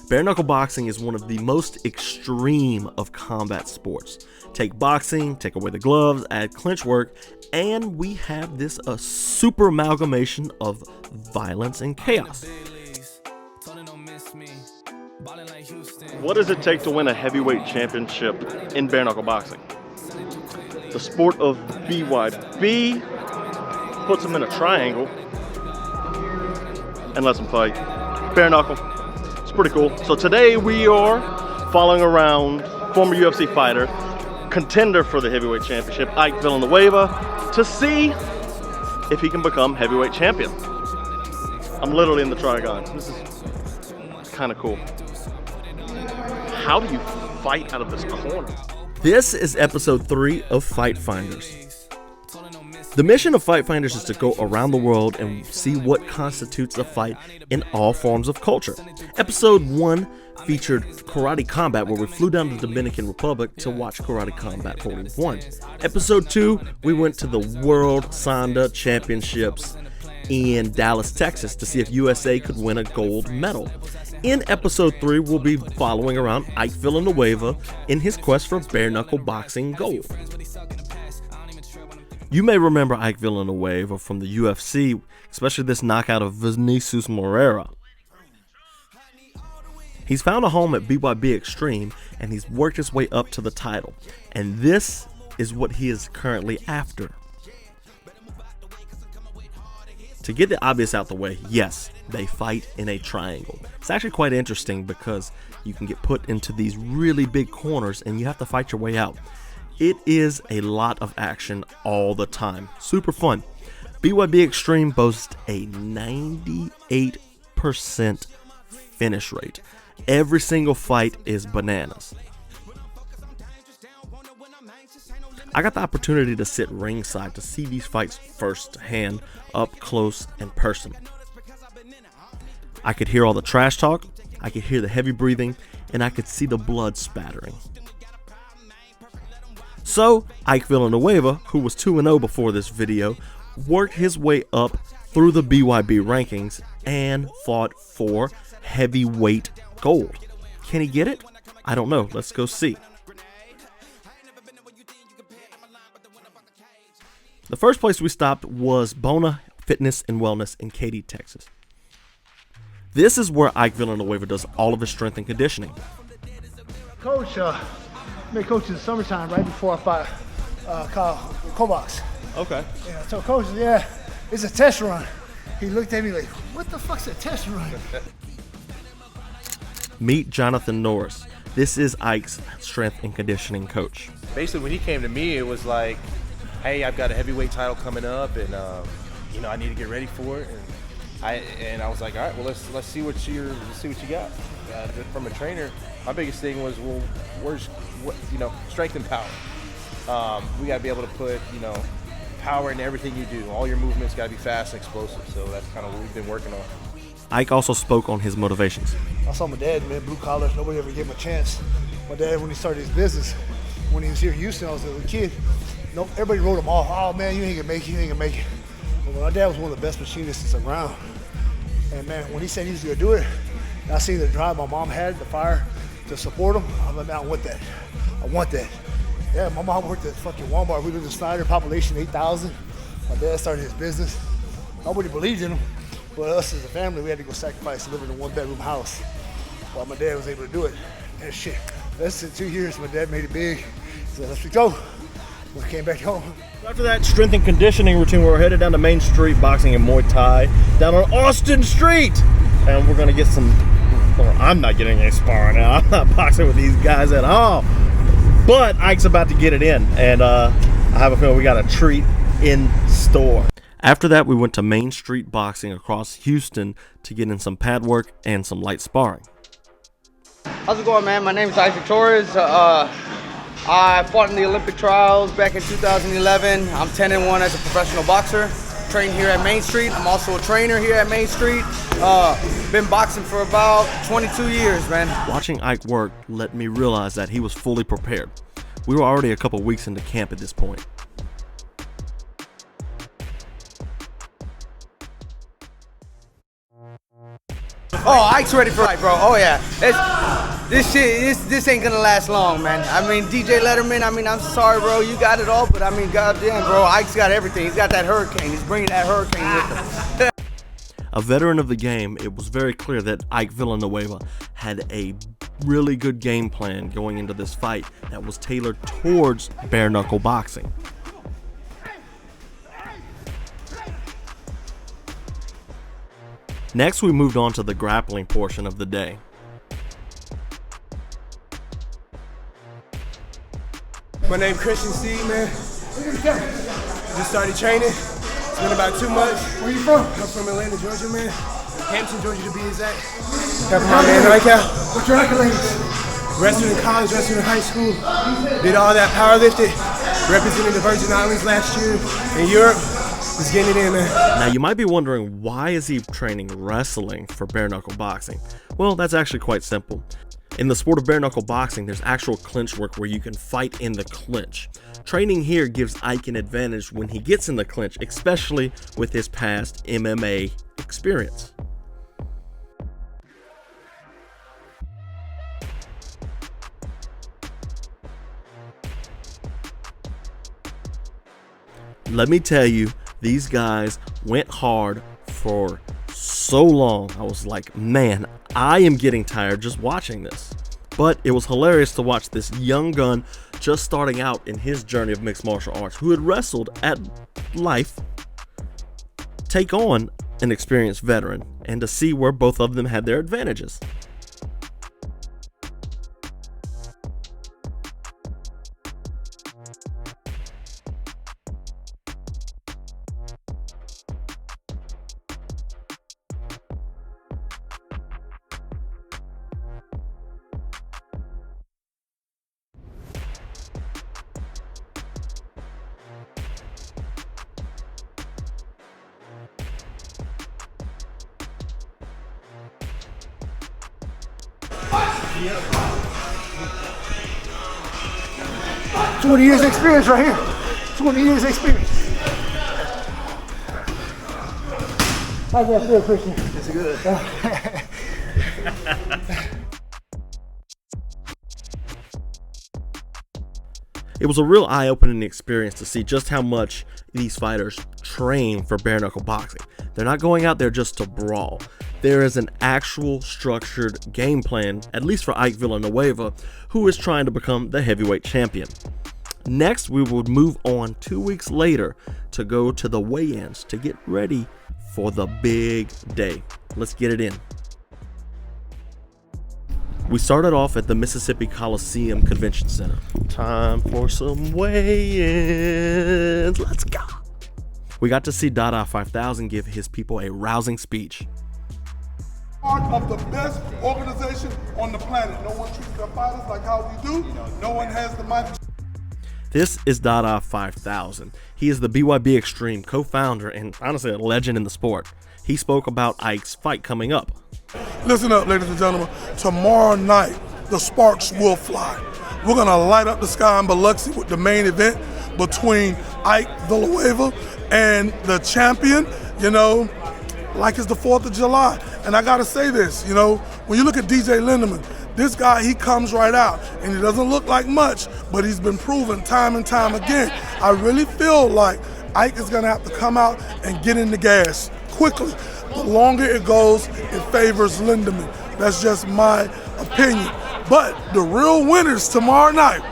Bare knuckle boxing is one of the most extreme of combat sports. Take boxing, take away the gloves, add clinch work, and we have this a super amalgamation of violence and chaos. What does it take to win a heavyweight championship in bare knuckle boxing? The sport of BYB puts them in a triangle and lets them fight. Bare knuckle. It's pretty cool. So today we are following around former UFC fighter, contender for the heavyweight championship, Ike Villanueva, to see if he can become heavyweight champion. I'm literally in the trigon. This is kind of cool. How do you fight out of this corner? This is episode 3 of Fight Finders. The mission of Fight Finders is to go around the world and see what constitutes a fight in all forms of culture. Episode 1 featured karate combat, where we flew down to the Dominican Republic to watch Karate Combat 41. Episode 2, we went to the World Sanda Championships in Dallas, Texas to see if USA could win a gold medal. In episode 3, we'll be following around Ike Villanueva in his quest for bare knuckle boxing gold. You may remember Ike Villanueva from the UFC, especially this knockout of Vinicius Moreira. He's found a home at BYB Extreme, and he's worked his way up to the title. And this is what he is currently after. To get the obvious out the way, yes, they fight in a triangle. It's actually quite interesting because you can get put into these really big corners and you have to fight your way out. It is a lot of action all the time. Super fun. BYB Extreme boasts a 98% finish rate. Every single fight is bananas. I got the opportunity to sit ringside to see these fights firsthand, up close and personal. I could hear all the trash talk, I could hear the heavy breathing, and I could see the blood spattering. So, Ike Villanueva, who was 2-0 before this video, worked his way up through the BYB rankings and fought for heavyweight gold. Can he get it? I don't know. Let's go see. The first place we stopped was Bona Fitness and Wellness in Katy, Texas. This is where Ike Villanueva does all of his strength and conditioning. Coach, made coach in the summertime right before I fought Kovacs. Okay. Yeah, so coach, yeah, it's a test run. He looked at me like, what the fuck's a test run? Meet Jonathan Norris. This is Ike's strength and conditioning coach. Basically, when he came to me, it was like, hey, I've got a heavyweight title coming up, and I need to get ready for it. And I was like, all right, well, let's see what you got. From a trainer, my biggest thing was, well, where's strength and power. We got to be able to put power in everything you do. All your movements got to be fast and explosive. So that's kind of what we've been working on. Ike also spoke on his motivations. I saw my dad, man, blue collar. Nobody ever gave him a chance. My dad, when he started his business, when he was here in Houston, I was a little kid. Nope, everybody wrote him off. Oh man, you ain't gonna make it. You ain't gonna make it. But my dad was one of the best machinists around. And man, when he said he was gonna do it, I seen the drive my mom had, the fire to support him. I'm like, man, I want that. I want that. Yeah, my mom worked at fucking Walmart. We lived in Snyder, population 8,000. My dad started his business. Nobody believed in him, but us as a family, we had to go sacrifice living in a 1-bedroom house while my dad was able to do it. And shit, less than 2 years, my dad made it big. He said, let's go. When I came back home. After that strength and conditioning routine, we're headed down to Main Street Boxing and Muay Thai down on Austin Street. And we're going to get some, well, I'm not getting any sparring now. I'm not boxing with these guys at all. But Ike's about to get it in. And I have a feeling we got a treat in store. After that, we went to Main Street Boxing across Houston to get in some pad work and some light sparring. How's it going, man? My name is Isaac Torres. I fought in the Olympic trials back in 2011. I'm 10-1 as a professional boxer. Train here at Main Street. I'm also a trainer here at Main Street. Been boxing for about 22 years, man. Watching Ike work let me realize that he was fully prepared. We were already a couple weeks into camp at this point. Oh, Ike's ready for fight, bro. Oh yeah. This ain't gonna last long, man. I mean, DJ Linderman, I mean, I'm sorry, bro. You got it all, but I mean, goddamn, bro. Ike's got everything. He's got that hurricane. He's bringing that hurricane with him. A veteran of the game, it was very clear that Ike Villanueva had a really good game plan going into this fight that was tailored towards bare knuckle boxing. Next, we moved on to the grappling portion of the day. My name Christian C, man. Just started training. It's been about 2 months. Where you from? I'm from Atlanta, Georgia, man. Hampton, Georgia to be exact. Got my man Ike out. What's your accolades? Wrestled in college, wrestled in high school. Did all that powerlifting. Represented the Virgin Islands last year in Europe. Just getting it in, man. Now you might be wondering, why is he training wrestling for bare knuckle boxing? Well, that's actually quite simple. In the sport of bare knuckle boxing, there's actual clinch work where you can fight in the clinch. Training here gives Ike an advantage when he gets in the clinch, especially with his past MMA experience. Let me tell you, these guys went hard for so long. I was like, man, I am getting tired just watching this. But it was hilarious to watch this young gun just starting out in his journey of mixed martial arts, who had wrestled at Life, take on an experienced veteran, and to see where both of them had their advantages. Yep. 20 years experience right here. 20 years experience. How's that feel, Christian? It's good. It was a real eye-opening experience to see just how much these fighters train for bare knuckle boxing. They're not going out there just to brawl. There is an actual structured game plan, at least for Ike Villanueva, who is trying to become the heavyweight champion. Next, we would move on 2 weeks later to go to the weigh-ins to get ready for the big day. Let's get it in. We started off at the Mississippi Coliseum Convention Center. Time for some weigh-ins. Let's go. We got to see Dada 5000 give his people a rousing speech. Part of the best organization on the planet. No one treats their fighters like how we do. No one has the mind. This is Dada 5000. He is the BYB Extreme co-founder and honestly a legend in the sport. He spoke about Ike's fight coming up. Listen up, ladies and gentlemen. Tomorrow night, the sparks will fly. We're gonna light up the sky in Biloxi with the main event between Ike Villanueva and the champion, like it's the 4th of July. And I gotta say this, when you look at DJ Linderman, this guy, he comes right out and he doesn't look like much, but he's been proven time and time again. I really feel like Ike is gonna have to come out and get in the gas quickly. The longer it goes, it favors Linderman. That's just my opinion. But the real winners tomorrow night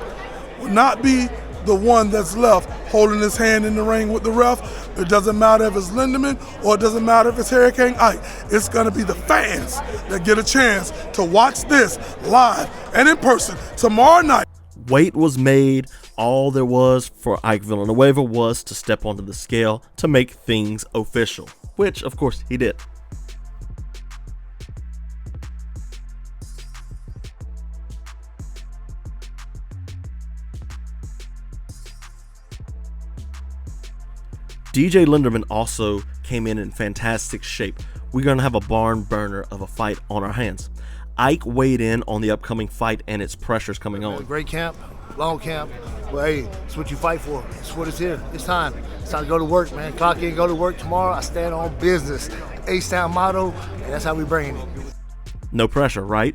will not be the one that's left holding his hand in the ring with the ref. It doesn't matter if it's Linderman or it doesn't matter if it's Hurricane Ike. It's gonna be the fans that get a chance to watch this live and in person tomorrow night. Weight was made. All there was for Ike Villanueva was to step onto the scale to make things official, which of course he did. DJ Linderman also came in fantastic shape. We're going to have a barn burner of a fight on our hands. Ike weighed in on the upcoming fight and its pressures coming on. Great camp, long camp. Well, hey, it's what you fight for. It's what it's here. It's time. It's time to go to work, man. Clock in, go to work tomorrow. I stand on business. A-Sound motto, and that's how we bring it. No pressure, right?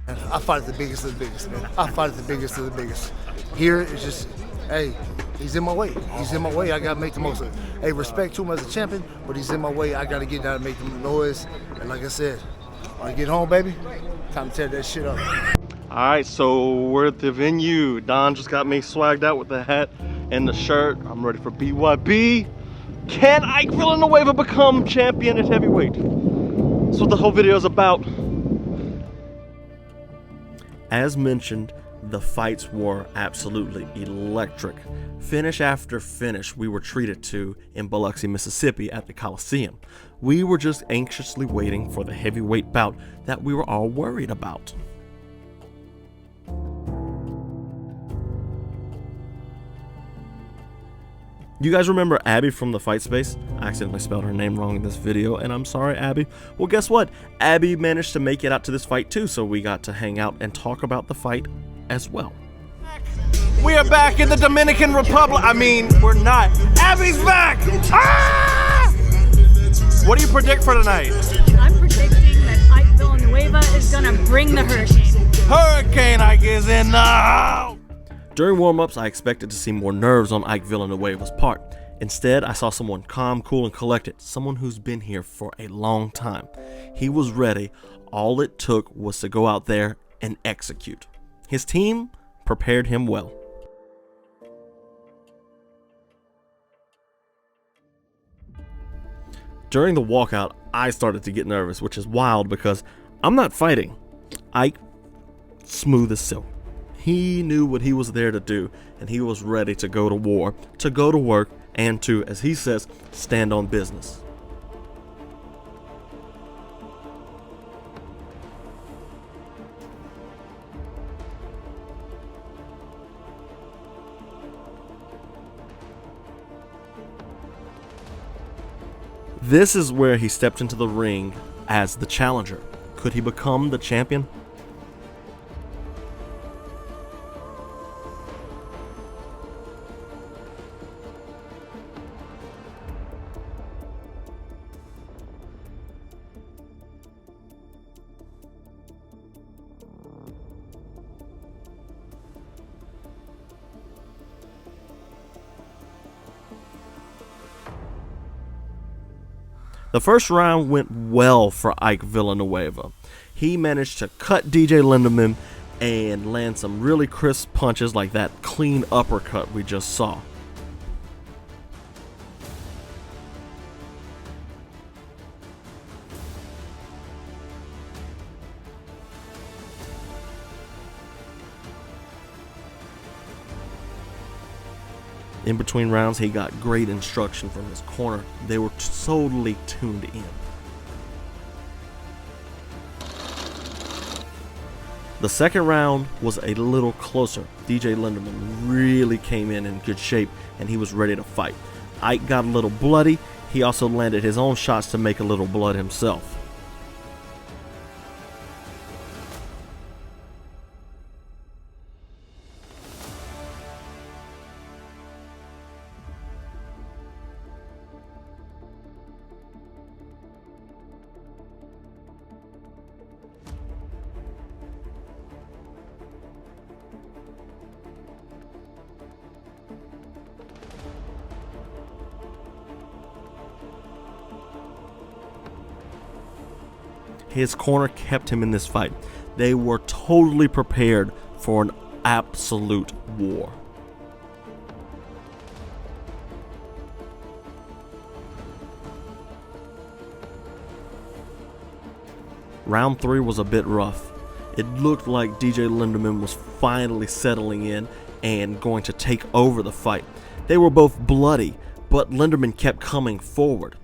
I fight at the biggest of the biggest, man. I fight at the biggest of the biggest. Here, it's just, hey, he's in my way. He's in my way. I got to make the most of it. Hey, respect to him as a champion, but he's in my way. I got to get down and make the noise. And like I said, when I get home, baby, time to tear that shit up. All right, so we're at the venue. Don just got me swagged out with the hat and the shirt. I'm ready for BYB. Can Ike Villanueva become champion at heavyweight? That's what the whole video is about. As mentioned, the fights were absolutely electric. Finish after finish we were treated to in Biloxi, Mississippi at the Coliseum. We were just anxiously waiting for the heavyweight bout that we were all worried about. You guys remember Abby from the Fight Space? I accidentally spelled her name wrong in this video, and I'm sorry, Abby. Well, guess what? Abby managed to make it out to this fight too, so we got to hang out and talk about the fight as well. We are back in the Dominican Republic. I mean, we're not. Abby's back! Ah! What do you predict for tonight? I'm predicting that Ike Villanueva is gonna bring the hurricane. Hurricane Ike is in the house! During warm-ups, I expected to see more nerves on Ike Villanueva's part. Instead, I saw someone calm, cool, and collected, someone who's been here for a long time. He was ready. All it took was to go out there and execute. His team prepared him well. During the walkout, I started to get nervous, which is wild because I'm not fighting. Ike, smooth as silk. He knew what he was there to do, and he was ready to go to war, to go to work, and to, as he says, stand on business. This is where he stepped into the ring as the challenger. Could he become the champion? The first round went well for Ike Villanueva. He managed to cut DJ Linderman and land some really crisp punches like that clean uppercut we just saw. In between rounds, he got great instruction from his corner. They were totally tuned in. The second round was a little closer. DJ Linderman really came in good shape, and he was ready to fight. Ike got a little bloody. He also landed his own shots to make a little blood himself. His corner kept him in this fight. They were totally prepared for an absolute war. Round 3 was a bit rough. It looked like DJ Linderman was finally settling in and going to take over the fight. They were both bloody, but Linderman kept coming forward.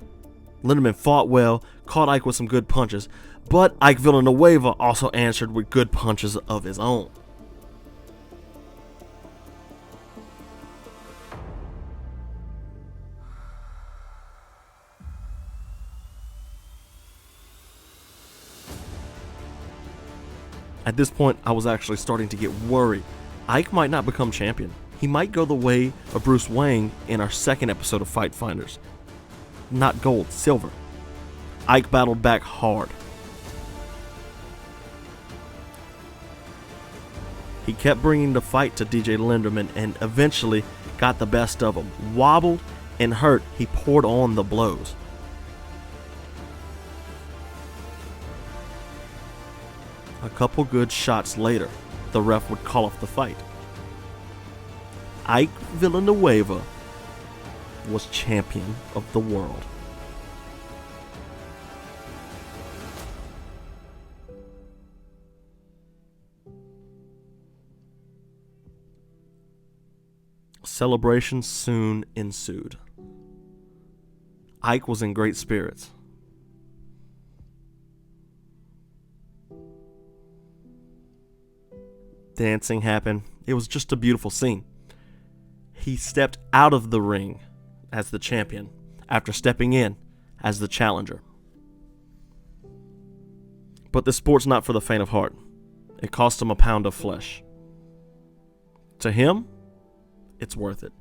Linderman fought well, caught Ike with some good punches, but Ike Villanueva also answered with good punches of his own. At this point, I was actually starting to get worried. Ike might not become champion. He might go the way of Bruce Wayne in our second episode of Fight Finders. Not gold, silver. Ike battled back hard. He kept bringing the fight to DJ Linderman and eventually got the best of him. Wobbled and hurt, he poured on the blows. A couple good shots later, the ref would call off the fight. Ike Villanueva was champion of the world. Celebrations soon ensued. Ike was in great spirits. Dancing happened. It was just a beautiful scene. He stepped out of the ring as the champion after stepping in as the challenger. But this sport's not for the faint of heart. It cost him a pound of flesh. To him, it's worth it.